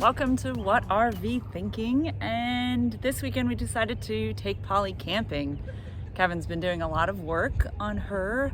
welcome to What RV Thinking, and this weekend we decided to take Polly camping. Kevin's been doing a lot of work on her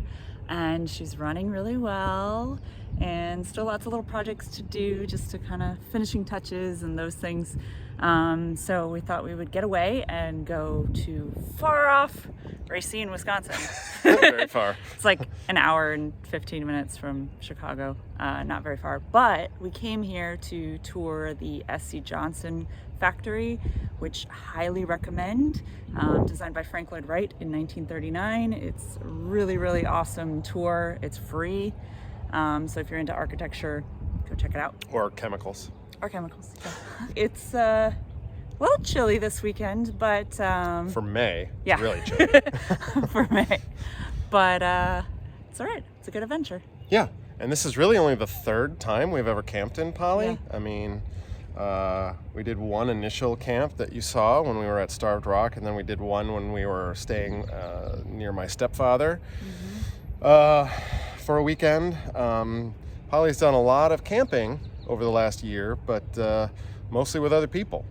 and she's running really well, and still lots of little projects to do, just to kind of finishing touches and those things. So we thought we would get away and go to far off Racine, Wisconsin. Very far. It's like an hour and 15 minutes from Chicago, not very far. But we came here to tour the SC Johnson factory, which I highly recommend. Designed by Frank Lloyd Wright in 1939. It's a really, really awesome tour. It's free. So if you're into architecture, go check it out. Or chemicals. Or chemicals, yeah. It's a little chilly this weekend, but... for May, yeah. It's really chilly. For May. But it's all right. It's a good adventure. Yeah, and this is really only the third time we've ever camped in Polly. Yeah. I mean, we did one initial camp that you saw when we were at Starved Rock, and then we did one when we were staying near my stepfather for a weekend. Polly's done a lot of camping over the last year, but mostly with other people.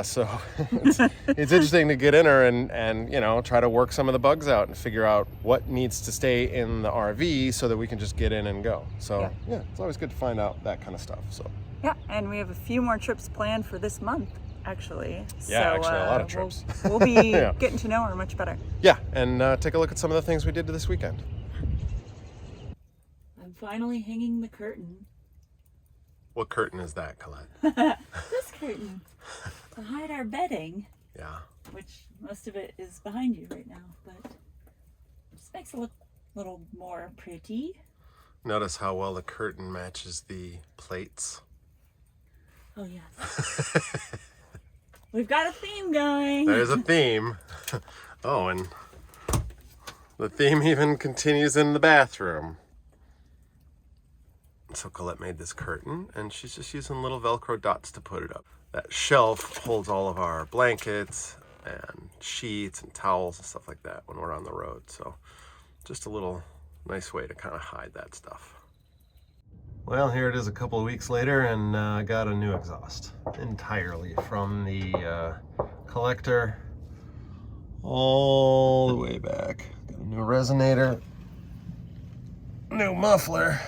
So it's interesting to get in her and you know, try to work some of the bugs out and figure out what needs to stay in the RV so that we can just get in and go. So yeah, it's always good to find out that kind of stuff. So yeah, and we have a few more trips planned for this month, actually. Yeah, so, actually a lot of trips. We'll be Yeah. getting to know her much better. Yeah, and take a look at some of the things we did this weekend. I'm finally hanging the curtain. What curtain is that, Colette? This curtain to hide our bedding. Yeah. Which most of it is behind you right now, but just makes it look a little more pretty. Notice how well the curtain matches the plates. Oh yes. We've got a theme going. There's a theme. Oh, and the theme even continues in the bathroom. So Colette made this curtain, and she's just using little Velcro dots to put it up. That shelf holds all of our blankets and sheets and towels and stuff like that when we're on the road. So just a little nice way to kind of hide that stuff. Well, here it is a couple of weeks later, and I got a new exhaust entirely from the collector all the way back. Got a new resonator, new muffler,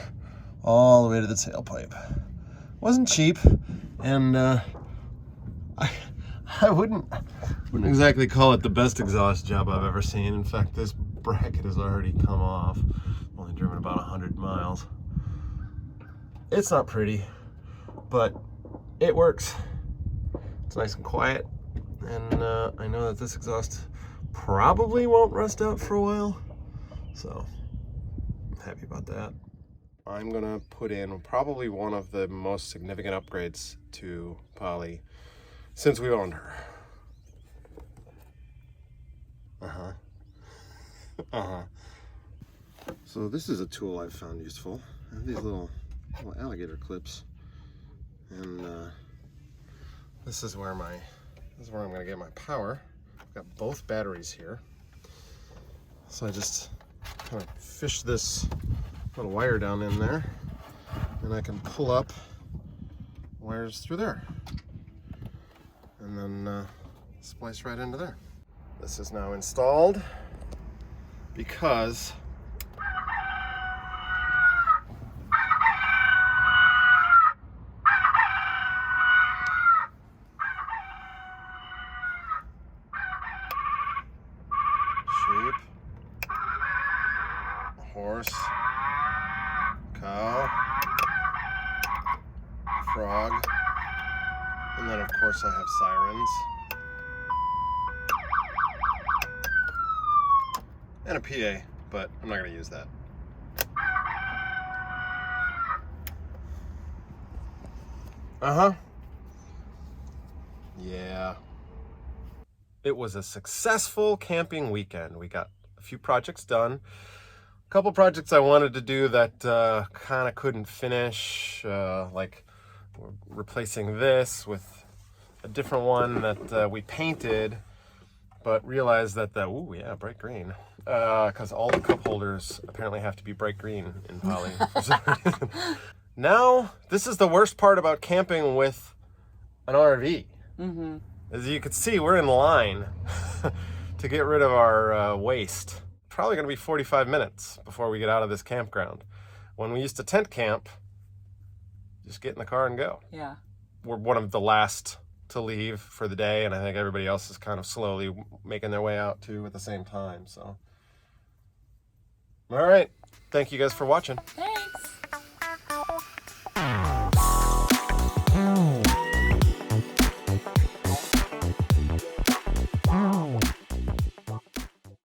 all the way to the tailpipe. Wasn't cheap, and I wouldn't exactly call it the best exhaust job I've ever seen. In fact, this bracket has already come off. I've only driven about 100 miles. It's not pretty, but it works. It's nice and quiet, and I know that this exhaust probably won't rust out for a while, so I'm happy about that. I'm gonna put in probably one of the most significant upgrades to Polly since we've owned her. So this is a tool I've found useful. I have these little alligator clips, and this is where I'm gonna get my power. I've got both batteries here, so I just kind of fish this little wire down in there, and I can pull up wires through there, and then splice right into there. This is now installed because sheep, horse, cow, frog, and then of course I have sirens and a PA, but I'm not going to use that. Yeah. It was a successful camping weekend. We got a few projects done. A couple projects I wanted to do that kind of couldn't finish, like replacing this with a different one that we painted, but realized that ooh yeah, bright green, because all the cup holders apparently have to be bright green in Polly for some reason. Now, this is the worst part about camping with an RV. Mm-hmm. As you can see, we're in line to get rid of our waste. Probably going to be 45 minutes before we get out of this campground. When we used to tent camp, just get in the car and go. Yeah. We're one of the last to leave for the day, and I think everybody else is kind of slowly making their way out too at the same time. So, all right. Thank you guys for watching. Thanks.